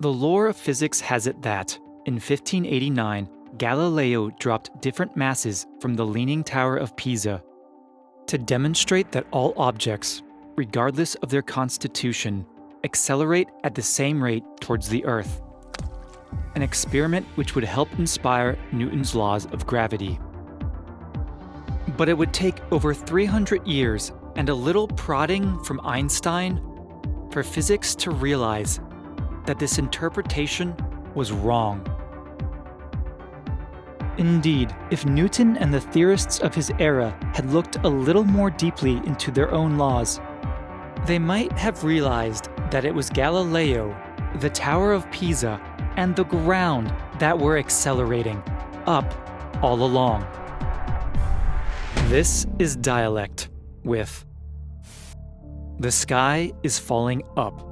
The lore of physics has it that, in 1589, Galileo dropped different masses from the Leaning Tower of Pisa to demonstrate that all objects, regardless of their constitution, accelerate at the same rate towards the Earth. An experiment which would help inspire Newton's laws of gravity. But it would take over 300 years and a little prodding from Einstein for physics to realize that this interpretation was wrong. Indeed, if Newton and the theorists of his era had looked a little more deeply into their own laws, they might have realized that it was Galileo, the Tower of Pisa, and the ground that were accelerating up all along. This is Dialect with The Sky is Falling Up.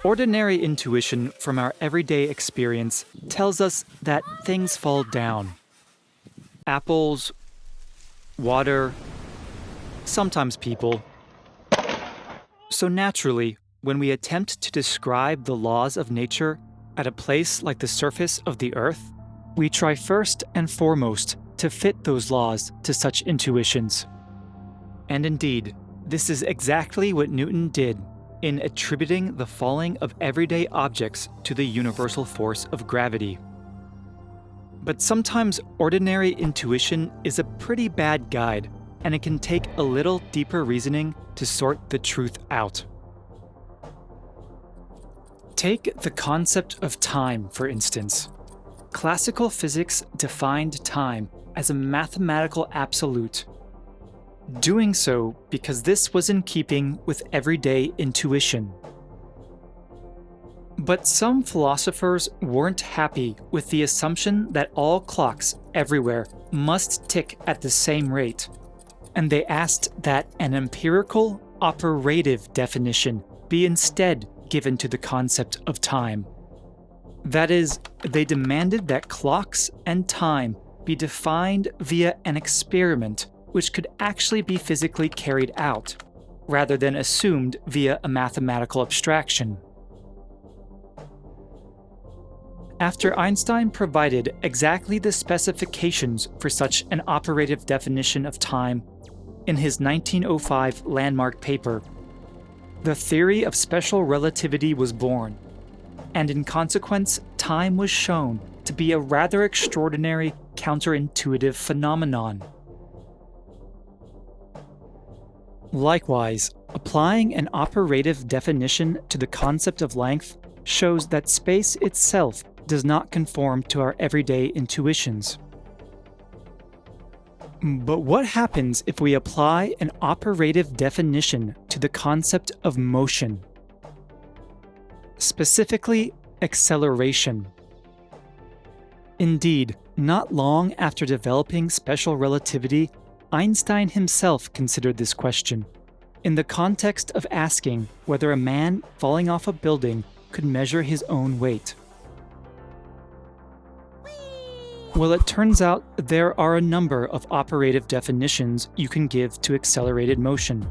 Ordinary intuition from our everyday experience tells us that things fall down. Apples, water, sometimes people. So naturally, when we attempt to describe the laws of nature at a place like the surface of the Earth, we try first and foremost to fit those laws to such intuitions. And indeed, this is exactly what Newton did in attributing the falling of everyday objects to the universal force of gravity. But sometimes ordinary intuition is a pretty bad guide, and it can take a little deeper reasoning to sort the truth out. Take the concept of time, for instance. Classical physics defined time as a mathematical absolute, doing so because this was in keeping with everyday intuition. But some philosophers weren't happy with the assumption that all clocks everywhere must tick at the same rate, and they asked that an empirical, operative definition be instead given to the concept of time. That is, they demanded that clocks and time be defined via an experiment which could actually be physically carried out, rather than assumed via a mathematical abstraction. After Einstein provided exactly the specifications for such an operative definition of time in his 1905 landmark paper, the theory of special relativity was born, and in consequence, time was shown to be a rather extraordinary counterintuitive phenomenon. Likewise, applying an operative definition to the concept of length shows that space itself does not conform to our everyday intuitions. But what happens if we apply an operative definition to the concept of motion? Specifically, acceleration. Indeed, not long after developing special relativity, Einstein himself considered this question, in the context of asking whether a man falling off a building could measure his own weight. Well, it turns out there are a number of operative definitions you can give to accelerated motion.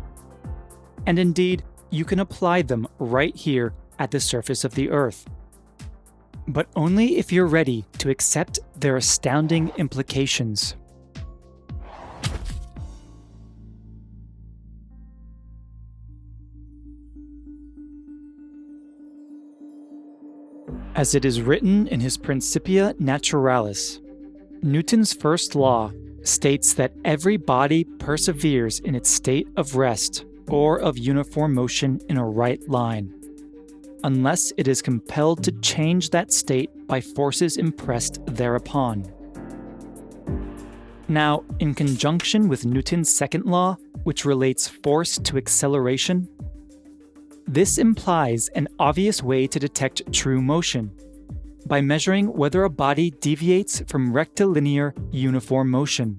And indeed, you can apply them right here at the surface of the Earth. But only if you're ready to accept their astounding implications. As it is written in his Principia Naturalis, Newton's first law states that every body perseveres in its state of rest or of uniform motion in a right line, unless it is compelled to change that state by forces impressed thereupon. Now, in conjunction with Newton's second law, which relates force to acceleration, this implies an obvious way to detect true motion, by measuring whether a body deviates from rectilinear uniform motion.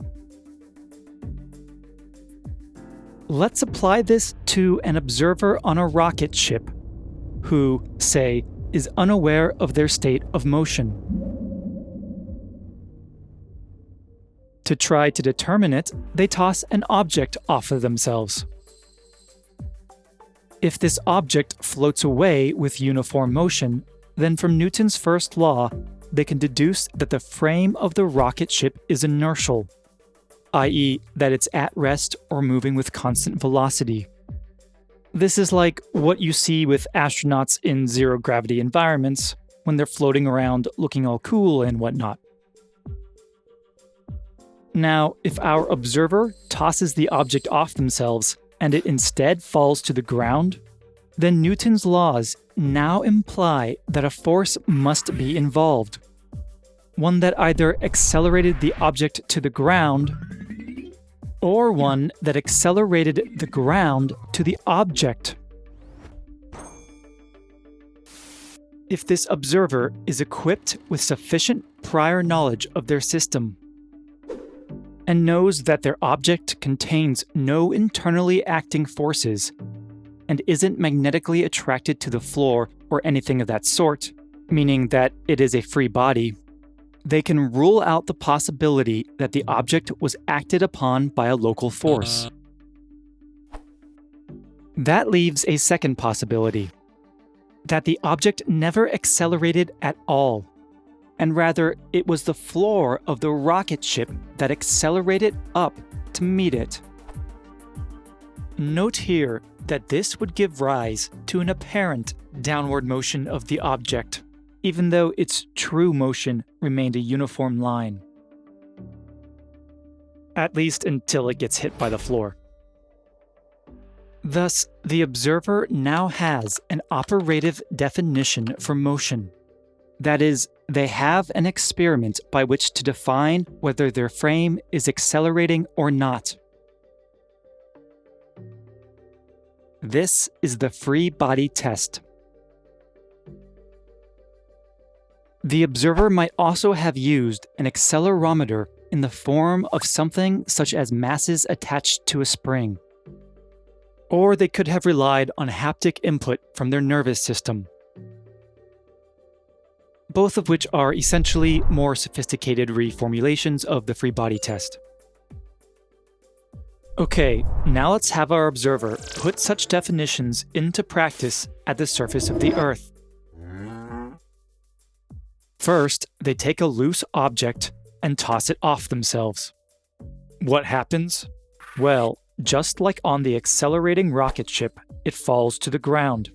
Let's apply this to an observer on a rocket ship who, say, is unaware of their state of motion. To try to determine it, they toss an object off of themselves. If this object floats away with uniform motion, then from Newton's first law, they can deduce that the frame of the rocket ship is inertial, i.e., that it's at rest or moving with constant velocity. This is like what you see with astronauts in zero-gravity environments when they're floating around looking all cool and whatnot. Now, if our observer tosses the object off themselves and it instead falls to the ground, then Newton's laws now imply that a force must be involved. One that either accelerated the object to the ground, or one that accelerated the ground to the object. If this observer is equipped with sufficient prior knowledge of their system, and knows that their object contains no internally acting forces, and isn't magnetically attracted to the floor or anything of that sort, meaning that it is a free body, they can rule out the possibility that the object was acted upon by a local force. That leaves a second possibility, that the object never accelerated at all, and rather it was the floor of the rocket ship that accelerated up to meet it. Note here that this would give rise to an apparent downward motion of the object, even though its true motion remained a uniform line. At least until it gets hit by the floor. Thus, the observer now has an operative definition for motion. That is, they have an experiment by which to define whether their frame is accelerating or not. This is the free body test. The observer might also have used an accelerometer in the form of something such as masses attached to a spring. Or they could have relied on haptic input from their nervous system, both of which are essentially more sophisticated reformulations of the free body test. Okay, now let's have our observer put such definitions into practice at the surface of the Earth. First, they take a loose object and toss it off themselves. What happens? Well, just like on the accelerating rocket ship, it falls to the ground.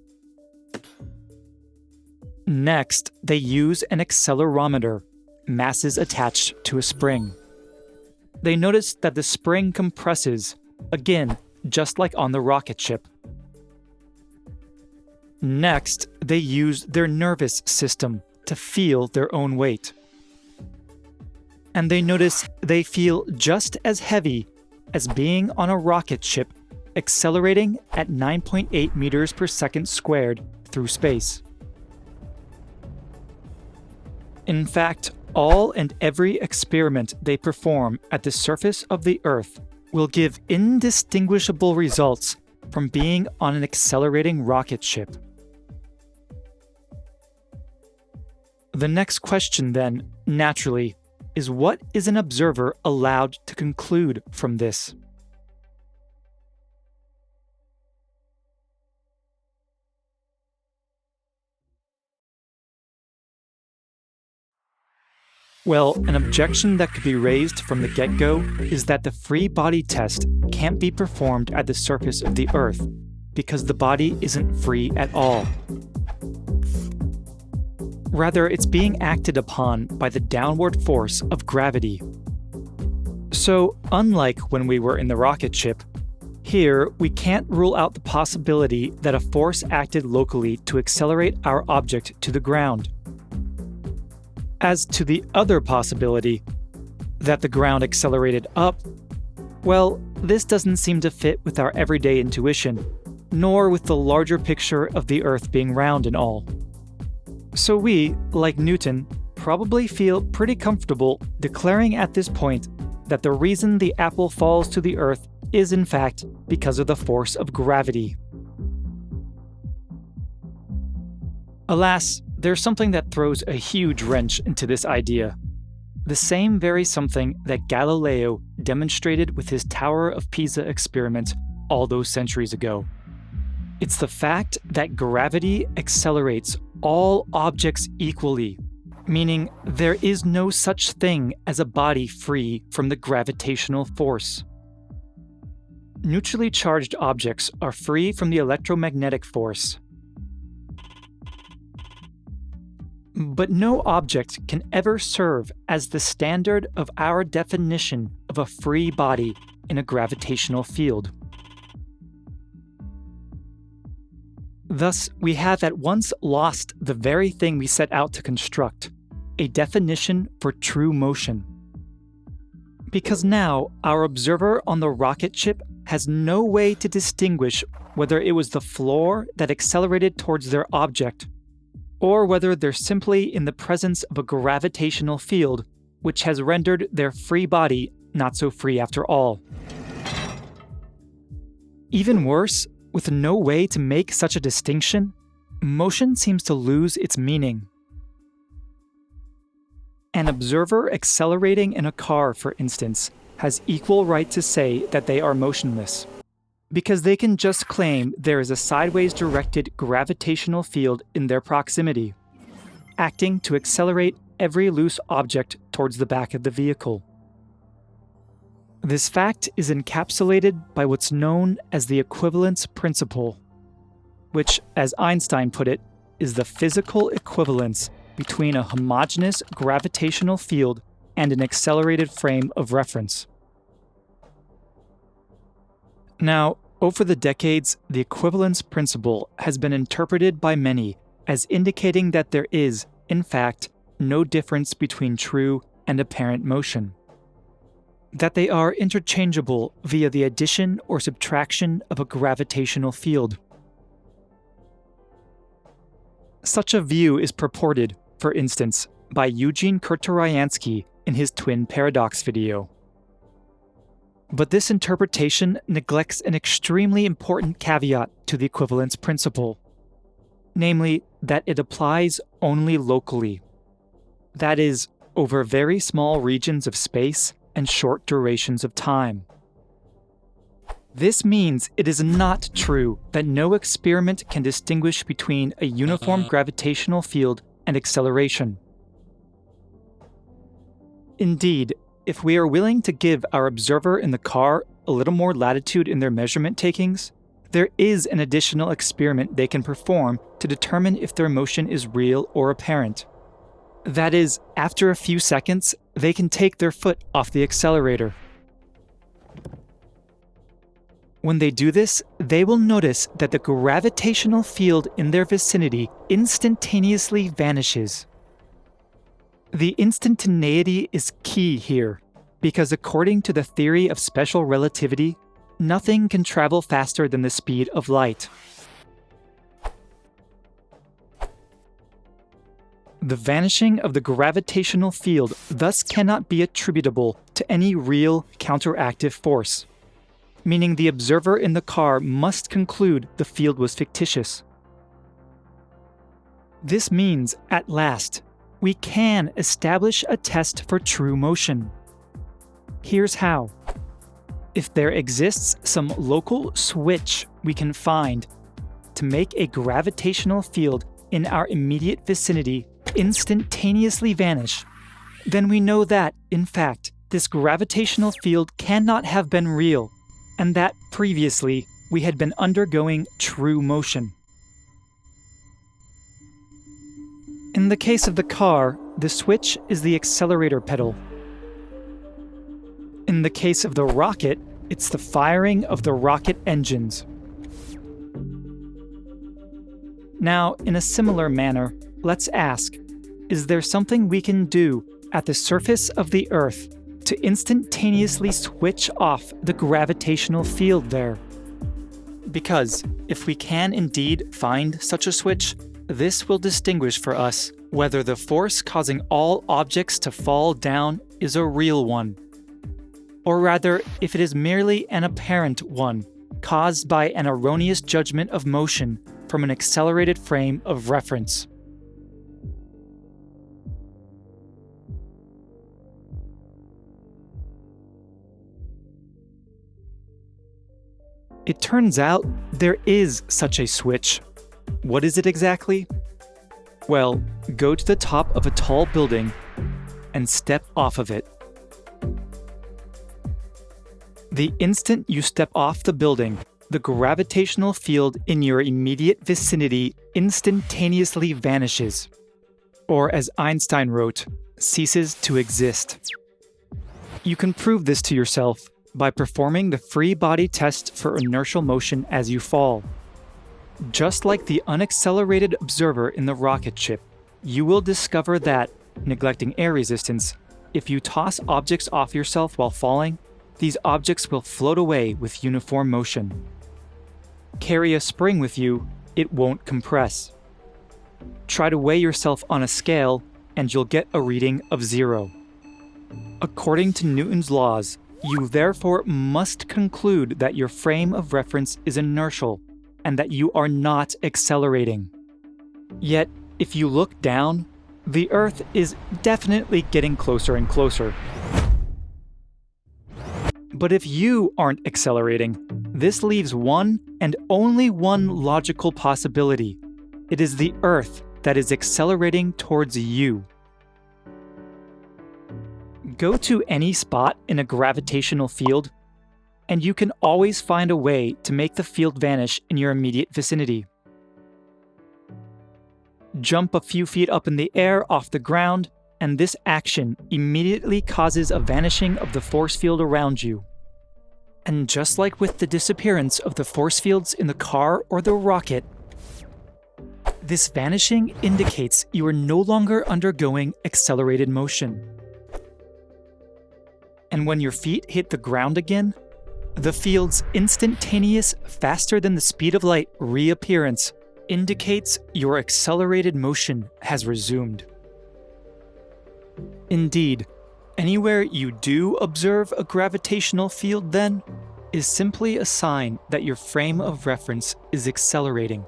Next, they use an accelerometer, masses attached to a spring. They notice that the spring compresses, again, just like on the rocket ship. Next, they use their nervous system to feel their own weight. And they notice they feel just as heavy as being on a rocket ship accelerating at 9.8 meters per second squared through space. In fact, all and every experiment they perform at the surface of the Earth will give indistinguishable results from being on an accelerating rocket ship. The next question, then, naturally, is what is an observer allowed to conclude from this? Well, an objection that could be raised from the get-go is that the free body test can't be performed at the surface of the Earth because the body isn't free at all. Rather, it's being acted upon by the downward force of gravity. So, unlike when we were in the rocket ship, here we can't rule out the possibility that a force acted locally to accelerate our object to the ground. As to the other possibility, that the ground accelerated up, well, this doesn't seem to fit with our everyday intuition, nor with the larger picture of the Earth being round and all. So we, like Newton, probably feel pretty comfortable declaring at this point that the reason the apple falls to the Earth is in fact because of the force of gravity. Alas, there's something that throws a huge wrench into this idea. The same very something that Galileo demonstrated with his Tower of Pisa experiment all those centuries ago. It's the fact that gravity accelerates all objects equally, meaning there is no such thing as a body free from the gravitational force. Neutrally charged objects are free from the electromagnetic force. But no object can ever serve as the standard of our definition of a free body in a gravitational field. Thus, we have at once lost the very thing we set out to construct, a definition for true motion. Because now, our observer on the rocket ship has no way to distinguish whether it was the floor that accelerated towards their object, or whether they're simply in the presence of a gravitational field, which has rendered their free body not so free after all. Even worse, with no way to make such a distinction, motion seems to lose its meaning. An observer accelerating in a car, for instance, has equal right to say that they are motionless, because they can just claim there is a sideways directed gravitational field in their proximity, acting to accelerate every loose object towards the back of the vehicle. This fact is encapsulated by what's known as the Equivalence Principle, which, as Einstein put it, is the physical equivalence between a homogeneous gravitational field and an accelerated frame of reference. Now, over the decades, the Equivalence Principle has been interpreted by many as indicating that there is, in fact, no difference between true and apparent motion, that they are interchangeable via the addition or subtraction of a gravitational field. Such a view is purported, for instance, by Eugene Kurtoryansky in his twin paradox video. But this interpretation neglects an extremely important caveat to the equivalence principle, namely that it applies only locally, that is, over very small regions of space and short durations of time. This means it is not true that no experiment can distinguish between a uniform gravitational field and acceleration. Indeed, if we are willing to give our observer in the car a little more latitude in their measurement takings, there is an additional experiment they can perform to determine if their motion is real or apparent. That is, after a few seconds, they can take their foot off the accelerator. When they do this, they will notice that the gravitational field in their vicinity instantaneously vanishes. The instantaneity is key here, because according to the theory of special relativity, nothing can travel faster than the speed of light. The vanishing of the gravitational field thus cannot be attributable to any real counteractive force, meaning the observer in the car must conclude the field was fictitious. This means, at last, we can establish a test for true motion. Here's how. If there exists some local switch we can find to make a gravitational field in our immediate vicinity instantaneously vanish, then we know that, in fact, this gravitational field cannot have been real, and that previously we had been undergoing true motion. In the case of the car, the switch is the accelerator pedal. In the case of the rocket, it's the firing of the rocket engines. Now, in a similar manner, let's ask, is there something we can do at the surface of the Earth to instantaneously switch off the gravitational field there? Because if we can indeed find such a switch, this will distinguish for us whether the force causing all objects to fall down is a real one, or rather if it is merely an apparent one, caused by an erroneous judgment of motion from an accelerated frame of reference. It turns out there is such a switch. What is it exactly? Well, go to the top of a tall building and step off of it. The instant you step off the building, the gravitational field in your immediate vicinity instantaneously vanishes, or as Einstein wrote, ceases to exist. You can prove this to yourself by performing the free body test for inertial motion as you fall. Just like the unaccelerated observer in the rocket ship, you will discover that, neglecting air resistance, if you toss objects off yourself while falling, these objects will float away with uniform motion. Carry a spring with you, it won't compress. Try to weigh yourself on a scale, and you'll get a reading of 0. According to Newton's laws, you therefore must conclude that your frame of reference is inertial, and that you are not accelerating. Yet, if you look down, the Earth is definitely getting closer and closer. But if you aren't accelerating, this leaves one and only one logical possibility. It is the Earth that is accelerating towards you. Go to any spot in a gravitational field, and you can always find a way to make the field vanish in your immediate vicinity. Jump a few feet up in the air off the ground, and this action immediately causes a vanishing of the force field around you. And just like with the disappearance of the force fields in the car or the rocket, this vanishing indicates you are no longer undergoing accelerated motion. And when your feet hit the ground again, the field's instantaneous, faster than the speed of light reappearance indicates your accelerated motion has resumed. Indeed, anywhere you do observe a gravitational field, then, is simply a sign that your frame of reference is accelerating.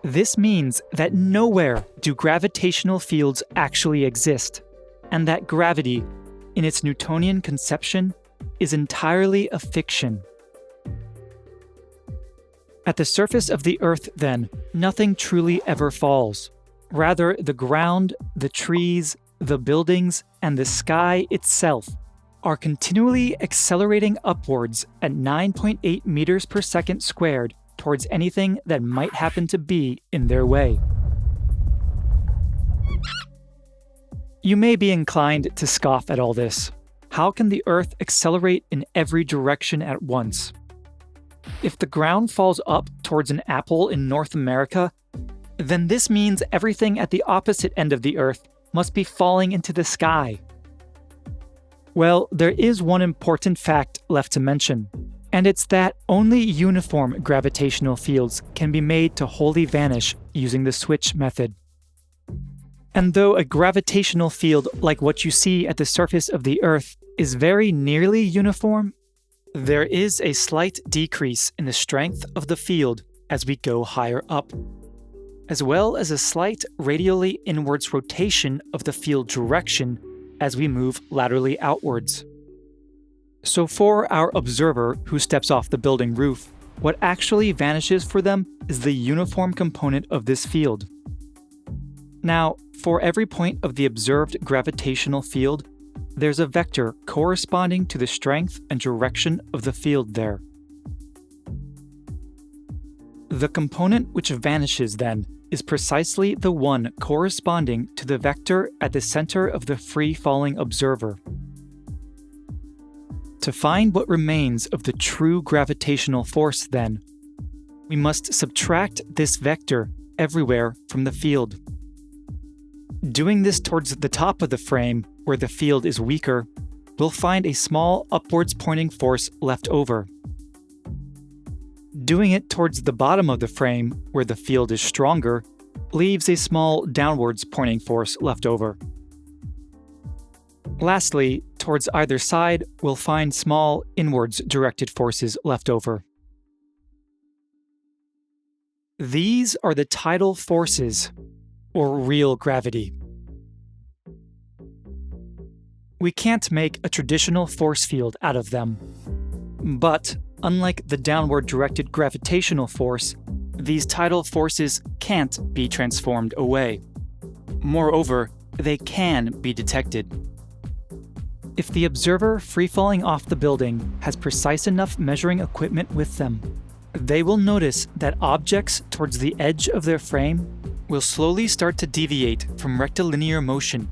This means that nowhere do gravitational fields actually exist, and that gravity, in its Newtonian conception, is entirely a fiction. At the surface of the Earth, then, nothing truly ever falls. Rather, the ground, the trees, the buildings, and the sky itself are continually accelerating upwards at 9.8 meters per second squared towards anything that might happen to be in their way. You may be inclined to scoff at all this. How can the Earth accelerate in every direction at once? If the ground falls up towards an apple in North America, then this means everything at the opposite end of the Earth must be falling into the sky. Well, there is one important fact left to mention, and it's that only uniform gravitational fields can be made to wholly vanish using the switch method. And though a gravitational field like what you see at the surface of the Earth is very nearly uniform, there is a slight decrease in the strength of the field as we go higher up, as well as a slight radially inwards rotation of the field direction as we move laterally outwards. So for our observer who steps off the building roof, what actually vanishes for them is the uniform component of this field. Now, for every point of the observed gravitational field, there's a vector corresponding to the strength and direction of the field there. The component which vanishes, then, is precisely the one corresponding to the vector at the center of the free-falling observer. To find what remains of the true gravitational force, then, we must subtract this vector everywhere from the field. Doing this towards the top of the frame, where the field is weaker, we'll find a small upwards pointing force left over. Doing it towards the bottom of the frame, where the field is stronger, leaves a small downwards pointing force left over. Lastly, towards either side, we'll find small inwards directed forces left over. These are the tidal forces, or real gravity. We can't make a traditional force field out of them. But, unlike the downward directed gravitational force, these tidal forces can't be transformed away. Moreover, they can be detected. If the observer free-falling off the building has precise enough measuring equipment with them, they will notice that objects towards the edge of their frame will slowly start to deviate from rectilinear motion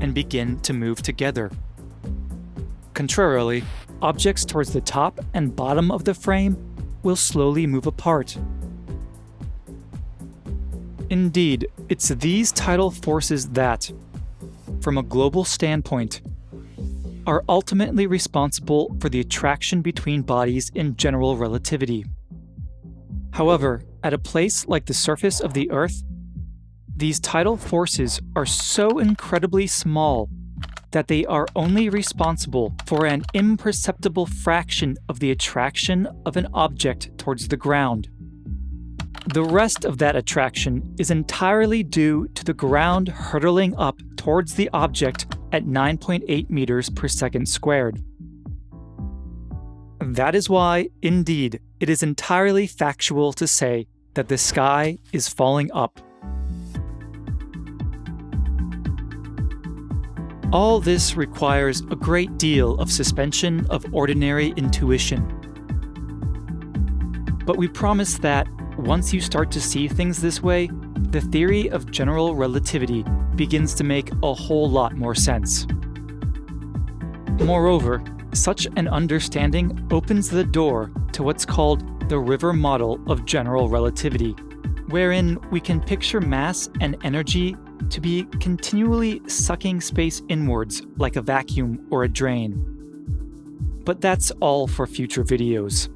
and begin to move together. Contrarily, objects towards the top and bottom of the frame will slowly move apart. Indeed, it's these tidal forces that, from a global standpoint, are ultimately responsible for the attraction between bodies in general relativity. However, at a place like the surface of the Earth, these tidal forces are so incredibly small that they are only responsible for an imperceptible fraction of the attraction of an object towards the ground. The rest of that attraction is entirely due to the ground hurtling up towards the object at 9.8 meters per second squared. That is why, indeed, it is entirely factual to say that the sky is falling up. All this requires a great deal of suspension of ordinary intuition. But we promise that, once you start to see things this way, the theory of general relativity begins to make a whole lot more sense. Moreover, such an understanding opens the door to what's called the river model of general relativity, wherein we can picture mass and energy to be continually sucking space inwards like a vacuum or a drain. But that's all for future videos.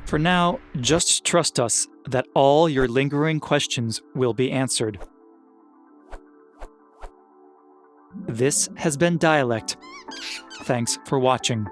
For now, just trust us that all your lingering questions will be answered. This has been Dialect. Thanks for watching.